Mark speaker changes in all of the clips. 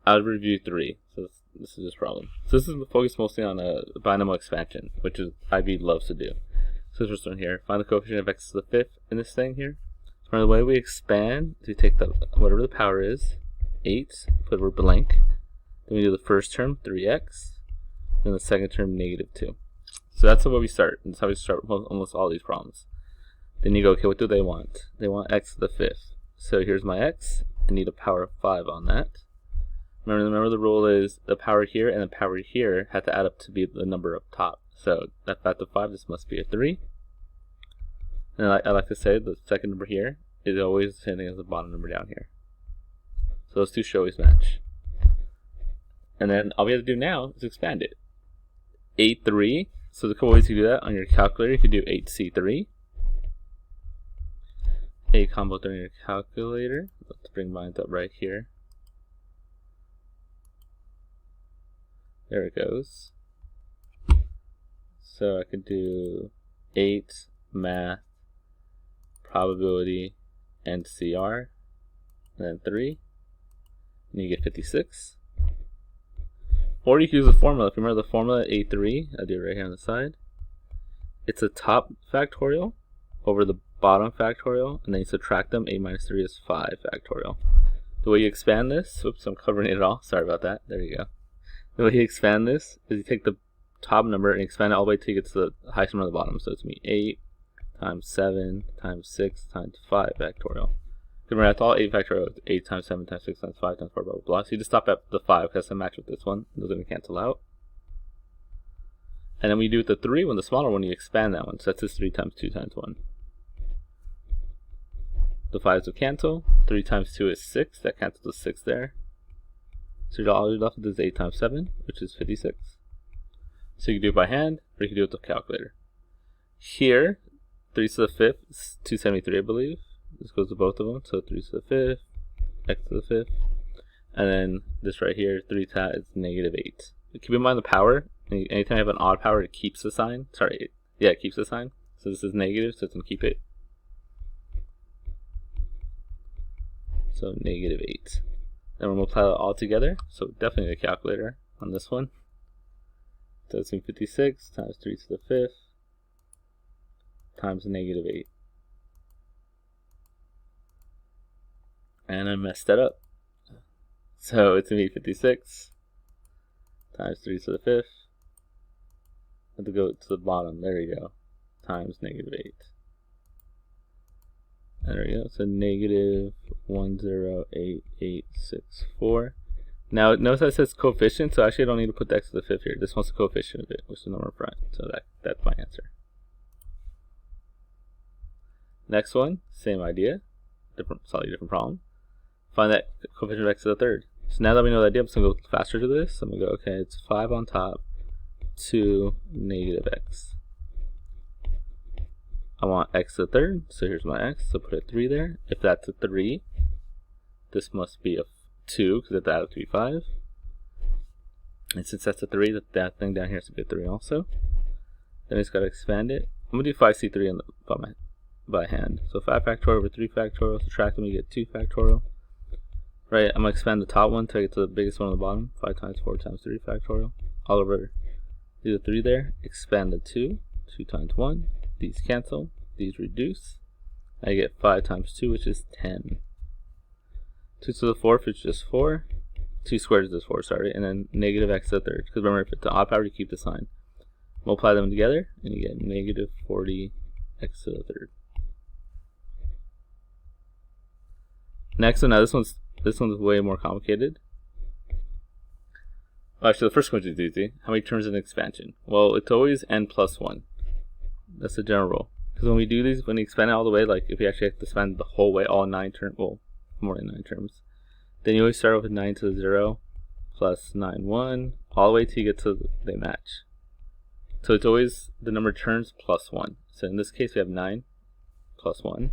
Speaker 1: algebra review 3. So this is this problem. So this is focused mostly on a binomial expansion, which is IB loves to do. So this first one here, find the coefficient of x to the fifth in this thing here. So the way we expand is we take the whatever the power is, 8, put a blank. Then we do the first term, 3x. Then the second term, -2. So that's the way we start. That's how we start with almost all these problems. Then you go, okay, what do they want? They want x to the fifth. So here's my x. I need a power of 5 on that. Remember the rule is the power here and the power here have to add up to be the number up top. So that factor 5, this must be a 3. And I like to say the second number here is always the same thing as the bottom number down here. So those two should always match. And then all we have to do now is expand it. 8(3). So there's a couple ways you do that on your calculator. You could do 8c3. A combo on your calculator. Let's bring mine up right here. There it goes. So I could do 8 math, probability, and CR, and then 3, and you get 56. Or you can use the formula. If you remember the formula, A3, I'll do it right here on the side. It's a top factorial over the bottom factorial, and then you subtract them. A minus 3 is 5 factorial. The way you expand this, oops, I'm covering it all. Sorry about that. There you go. The way you expand this is you take the top number and expand it all the way till you get to the highest number on the bottom. So it's going to be 8 times 7 times 6 times 5 factorial. Remember, that's all 8 factorial. 8 times 7 times 6 times 5 times 4, blah, blah, blah. So you just stop at the 5 because it's a match with this one. Those are going to cancel out. And then we do with the 3 one, the smaller one, you expand that one. So that's just 3 times 2 times 1. The 5s will cancel. 3 times 2 is 6. That cancels the 6 there. So all you're left with is 8 times 7, which is 56. So you can do it by hand, or you can do it with the calculator. Here, 3 to the 5th is 273, I believe. This goes to both of them. So 3 to the 5th, x to the 5th. And then this right here, 3 times -8. Keep in mind the power. Anytime you have an odd power, it keeps the sign. Sorry, yeah, it keeps the sign. So this is negative, so it's going to keep it. So -8. Then we'll multiply it all together. So definitely a calculator on this one. So it's 56 times 3 to the 5th times -8. And I messed that up. So it's going to be 56 times 3 to the 5th. I have to go to the bottom. There you go. Times -8. And there we go. So -108864. Now notice that it says coefficient, so actually I don't need to put the x to the 5th here. This wants the coefficient of it, which is the number in front. So that's my answer. Next one, same idea, slightly different problem. Find that coefficient of x to the 3rd. So now that we know the idea, I'm just going to go faster to this. I'm going to go, okay, it's 5 on top to -x. I want x to the 3rd, so here's my x, so put a 3 there. If that's a 3, this must be a 2, because that would be 5. And since that's a 3, that thing down here has to be a 3 also. Then I just got to expand it. I'm going to do 5c3 by hand. So 5 factorial over 3 factorial, subtract them, you get 2 factorial. Right, I'm going to expand the top one till I get to the biggest one on the bottom. 5 times 4 times 3 factorial. All over, do the 3 there, expand the 2, 2 times 1. These cancel, these reduce. I get 5 times 2, which is 10. 2 to the 4th, which is just 4. 2 squared is just 4, sorry. And then -x to the 3rd. Because remember, if it's an odd power, you keep the sign. Multiply them together, and you get -40x to the 3rd. Next one, now this one's way more complicated. Well, actually, the first one is easy. How many terms in expansion? Well, it's always n plus 1. That's the general rule. Because when we do these, when we expand it all the way, like if we actually have to expand the whole way, all 9 terms, well, more than 9 terms, then you always start off with 9 to the 0 plus 9, 1, all the way till you get to they match. So it's always the number of terms plus 1. So in this case, we have 9 plus 1.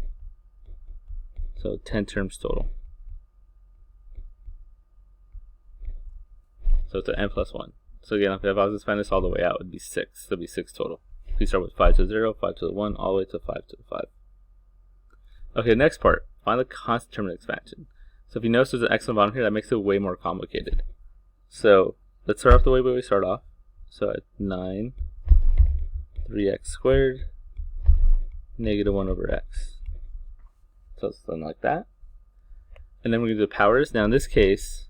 Speaker 1: So 10 terms total. So it's an n plus 1. So again, if I was to expand this all the way out, it would be 6. So it would be 6 total. We start with 5 to the 0, 5 to the 1, all the way to 5 to the 5. Okay, next part. Find the constant term in expansion. So if you notice there's an x on the bottom here, that makes it way more complicated. So let's start off the way we start off. So at 9, 3x squared, negative 1 over x. So something like that. And then we're going to do the powers. Now in this case,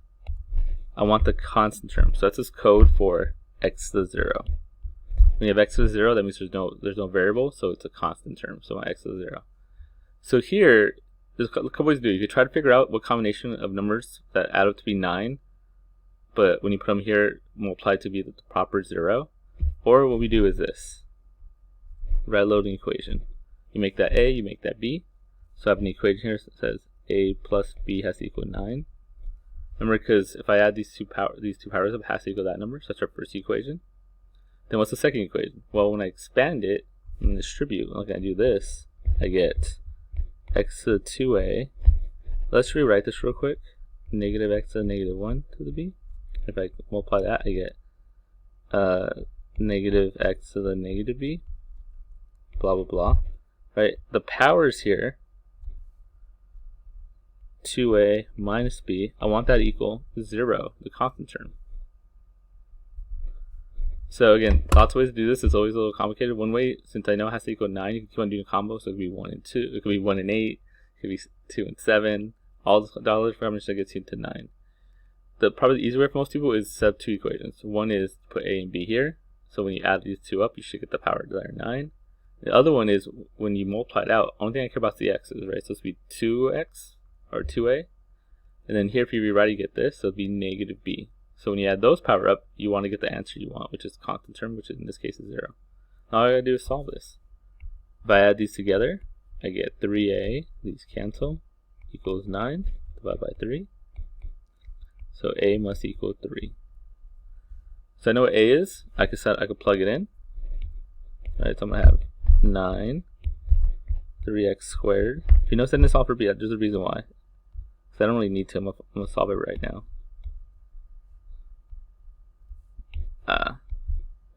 Speaker 1: I want the constant term. So that's just code for x to the 0. When you have x to the 0, that means there's no variable, so it's a constant term. So my x to the 0. So here, there's a couple ways to do it. You could try to figure out what combination of numbers that add up to be 9, but when you put them here, multiply to be the proper 0. Or what we do is this. Write a loading equation. You make that a, you make that b. So I have an equation here that says a plus b has to equal 9. Remember, because if I add these two powers up, it has to equal that number. So that's our first equation. Then what's the second equation? Well, when I expand it and distribute, like I do this, I get x to the 2a. Let's rewrite this real quick. Negative x to the negative 1 to the b. If I multiply that, I get negative x to the negative b. Blah, blah, blah. Right? The powers here, 2a minus b, I want that to equal 0, the constant term. So again, lots of ways to do this. It's always a little complicated. One way, since I know it has to equal 9, you can keep on doing a combo. So it could be 1 and 2, it could be 1 and 8, it could be 2 and 7. All the dollars for how much that gets you to 9. Probably the easier way for most people is to set up two equations. One is to put a and b here. So when you add these two up, you should get the power desired 9. The other one is when you multiply it out, only thing I care about is the x's, right? So it's be 2x or 2a. And then here, if you rewrite, you get this. So it'd be negative b. So when you add those power up, you want to get the answer you want, which is constant term, which in this case is 0. Now all I gotta do is solve this. If I add these together, I get 3a, these cancel, equals 9, divided by 3. So a must equal 3. So I know what a is. I could plug it in. Alright, so I'm gonna have 9, 3x squared. If you notice I didn't solve for b, there's a reason why. Because I don't really need to. I'm gonna solve it right now.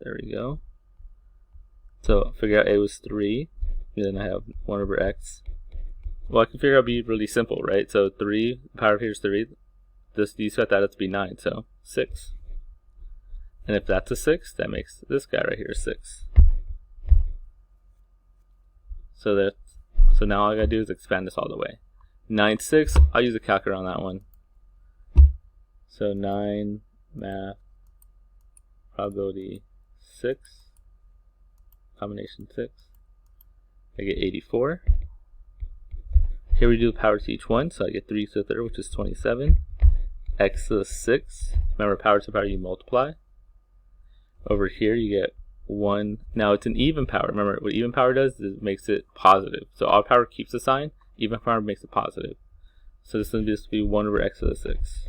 Speaker 1: There we go. So figure out a was 3, and then I have 1 over x. Well, I can figure out b really simple, right? So 3, the power here is 3. You set that up to be 9, so 6. And if that's a 6, that makes this guy right here 6. So now all I gotta do is expand this all the way. 9, 6, I'll use a calculator on that one. So 9 math probability 6 combination 6. I get 84. Here we do the power to each one, so I get 3 to the third, which is 27. X to the 6. Remember, power to the power you multiply. Over here you get 1. Now it's an even power. Remember, what even power does is it makes it positive. So odd power keeps the sign, even power makes it positive. So this will just be 1 over x to the 6.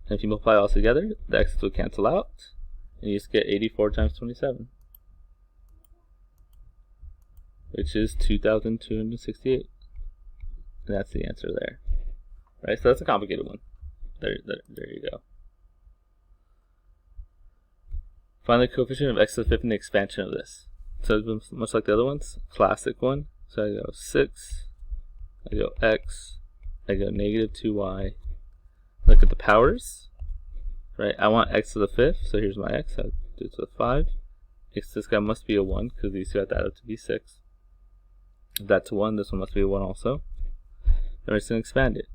Speaker 1: And if you multiply all together, the x's will cancel out, and you just get 84 times 27, which is 2,268. And that's the answer there. Right, so that's a complicated one. There you go. Find the coefficient of x to the 5th in the expansion of this. So it's much like the other ones, classic one. So I go 6, I go x, I go negative 2y. Look at the powers, right? I want x to the 5th, so here's my x, I do it to the 5. This guy must be a 1, because these two have to add up to be 6. If that's a 1, this one must be a 1 also. Then we're just going to expand it.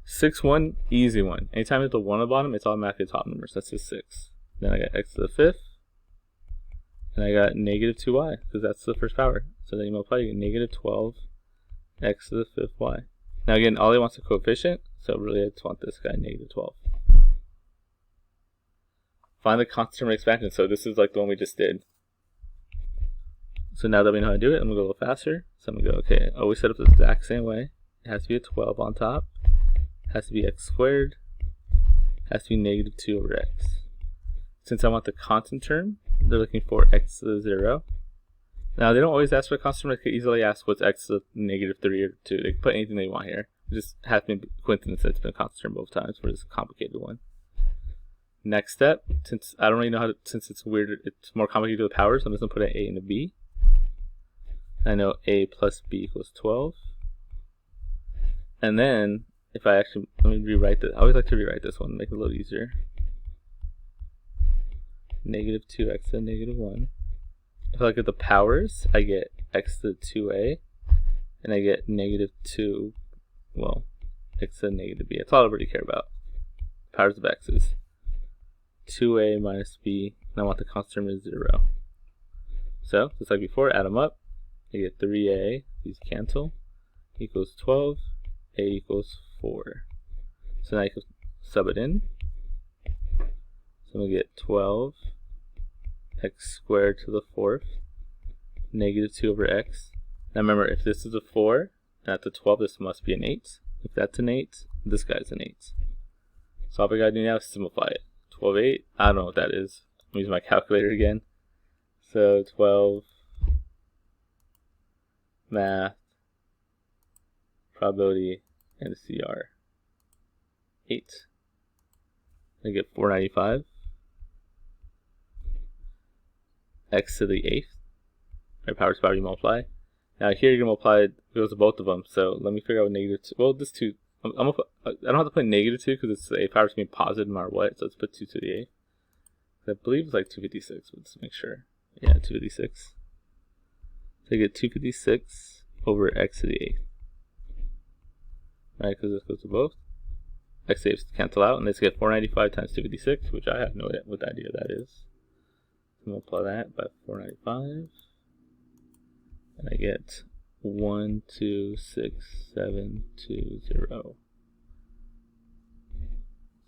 Speaker 1: 6, 1, easy one. Anytime it's the 1 on the bottom, it's automatically top numbers. That's just 6. Then I got x to the 5th, and I got negative 2y, because that's the first power. So then you multiply, you get negative 12 x to the 5th y. Now again, all he wants is a coefficient, so really I just want this guy, negative 12. Find the constant term of expansion. So this is like the one we just did. So now that we know how to do it, I'm going to go a little faster. So I'm going to go, okay, always set up the exact same way. It has to be a 12 on top. It has to be x squared. It has to be negative 2 over x. Since I want the constant term, they're looking for x to the 0. Now they don't always ask for a constant term. They could easily ask what's x to the negative 3 or 2. They can put anything they want here. It just has to be coincidence that it's been a constant term both times for this complicated one. Next step, since I don't really know how to, since it's weird, it's more complicated with powers, I'm just going to put an a and a b. I know a plus b equals 12. And then, if I actually, let me rewrite this. I always like to rewrite this one, make it a little easier. Negative 2x to negative 1. If I look at the powers, I get x to the 2a, and I get negative 2, well, x to the negative b. That's all I really care about. Powers of x is 2a minus b, and I want the constant term is 0. So, just like before, add them up. I get 3a, these cancel, equals 12, a equals 4. So now you can sub it in. So I'm going to get 12 x squared to the 4th, negative 2 over x. Now remember, if this is a 4, and that's a 12, this must be an 8. If that's an 8, this guy's an 8. So all we gotta do now is simplify it. 12, 8, I don't know what that is. I'm using my calculator again. So 12, math, probability, and CR. 8. I get 495. X to the 8th. Right, powers power you multiply. Now here you're gonna multiply it goes to both of them. So let me figure out what negative 2. Well, this 2. I don't have to put negative 2 because it's a power's gonna be positive no matter what. So let's put 2 to the 8th. I believe it's like 256. Let's make sure. Yeah, 256. So you get 256 over x to the 8th. Right, because this goes to both. X to the 8th cancel out, and let's get 495 times 256, which I have no idea that is. Multiply that by 495, and I get 126,720.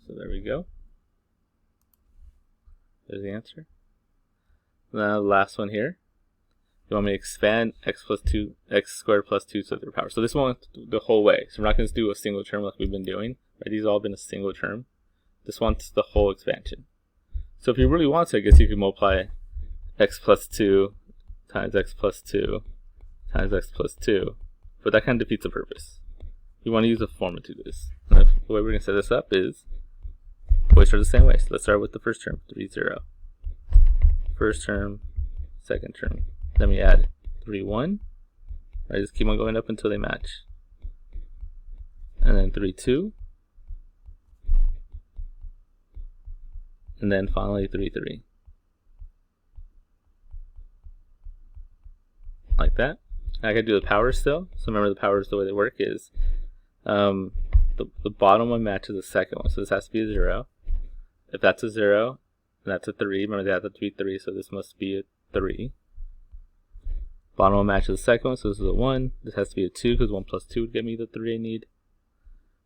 Speaker 1: So there we go. There's the answer. Now the last one here. You want me to expand x squared plus 2 to the third power. So this one the whole way. So we're not going to do a single term like we've been doing. Right? These have all been a single term. This one's the whole expansion. So if you really want to, I guess you could multiply x plus 2 times x plus 2 times x plus 2. But that kind of defeats the purpose. You want to use a formula to do this. And the way we're going to set this up is, always start the same way. So let's start with the first term, 3, 0. First term, second term. Then we add 3, 1. I just keep on going up until they match. And then 3, 2. And then finally 3, 3. Like that. I can do the powers still. So remember the powers, the way they work is the bottom one matches the second one. So this has to be a 0. If that's a 0, then that's a 3. Remember they have to be 3, so this must be a 3. Bottom one matches the second one, so this is a 1. This has to be a 2 because 1 plus 2 would get me the 3 I need.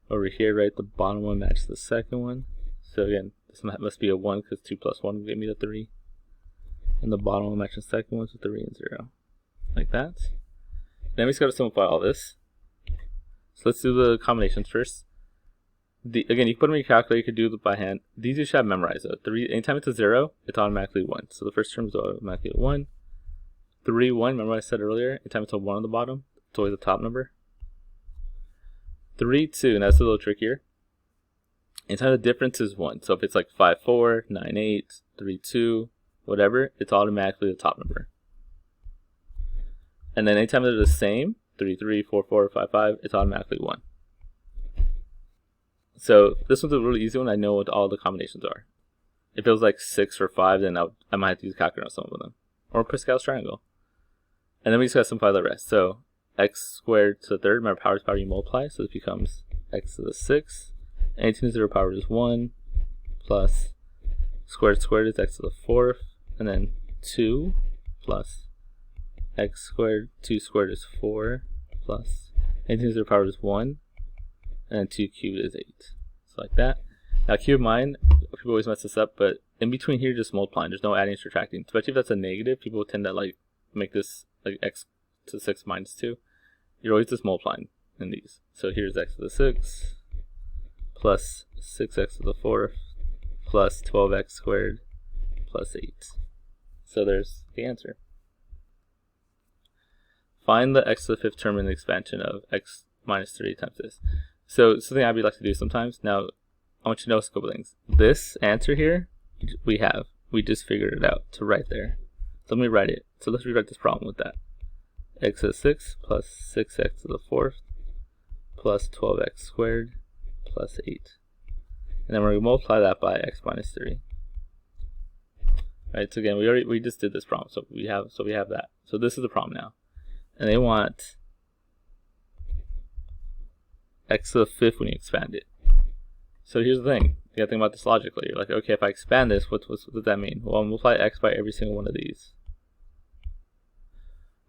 Speaker 1: Over here, right, the bottom one matches the second one. So again, this must be a 1 because 2 plus 1 would get me the 3. And the bottom one matches the second one, so 3 and 0. Like that. Then we just got to simplify all this. So let's do the combinations first. Again, you can put them in your calculator, you could do it by hand. These you should have memorized though. Anytime it's a 0, it's automatically 1. So the first term is automatically a 1. 3, 1, remember what I said earlier? Anytime it's a 1 on the bottom, it's always the top number. 3, 2, and that's a little trickier. Anytime the difference is 1. So if it's like 5, 4, 9, 8, 3, 2, whatever, it's automatically the top number. And then anytime they're the same, 3, 3, 4, 4, 5, 5, it's automatically 1. So this one's a really easy one. I know what all the combinations are. If it was like 6 or 5, then I might have to use a calculator on some of them. Or Pascal's triangle. And then we just got to simplify the rest. So x squared to the third, remember powers power you multiply, so this becomes x to the 6th. Anything to the 0 power is 1, plus squared is x to the 4th, and then 2 plus x squared, 2 squared is 4, plus anything to the 0 power is 1, and then 2 cubed is 8. So like that. Now keep in mind, people always mess this up, but in between here, just multiplying. There's no adding or subtracting. Especially if that's a negative, people tend to like make this like x to the 6 minus 2. You're always just multiplying in these. So here's x to the 6 plus 6x to the 4th plus 12x squared plus 8. So there's the answer. Find the x to the 5th term in the expansion of x minus 3 times this. So something I'd like to do sometimes. Now, I want you to know a couple things. This answer here, we just figured it out to right there. So let me write it. So let's rewrite this problem with that. X to the 6 plus 6x to the 4th
Speaker 2: plus 12x squared plus 8. And then we're going to multiply that by x minus 3. Right, so again, we just did this problem, so we have that. So this is the problem now. And they want x to the 5th when you expand it. So here's the thing. You gotta think about this logically. You're like, okay, if I expand this, what does that mean? Well, I'll multiply x by every single one of these.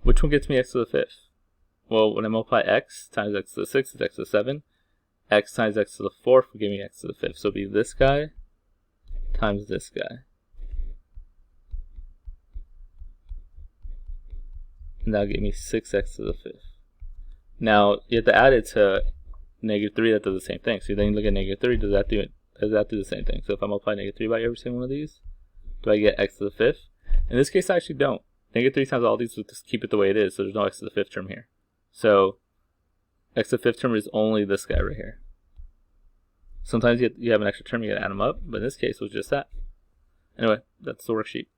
Speaker 2: Which one gets me x to the 5th? Well, when I multiply x times x to the 6th is x to the 7. X times x to the 4th will give me x to the 5th. So it'll be this guy times this guy. And that'll give me 6x to the 5th. Now, you have to add it to -3, that does the same thing. So then you look at -3, does that do the same thing? So if I multiply -3 by every single one of these, do I get x to the 5th? In this case, I actually don't. -3 times all these will just keep it the way it is, so there's no x to the 5th term here. So x to the 5th term is only this guy right here. Sometimes you have an extra term, you gotta add them up, but in this case, it was just that. Anyway, that's the worksheet.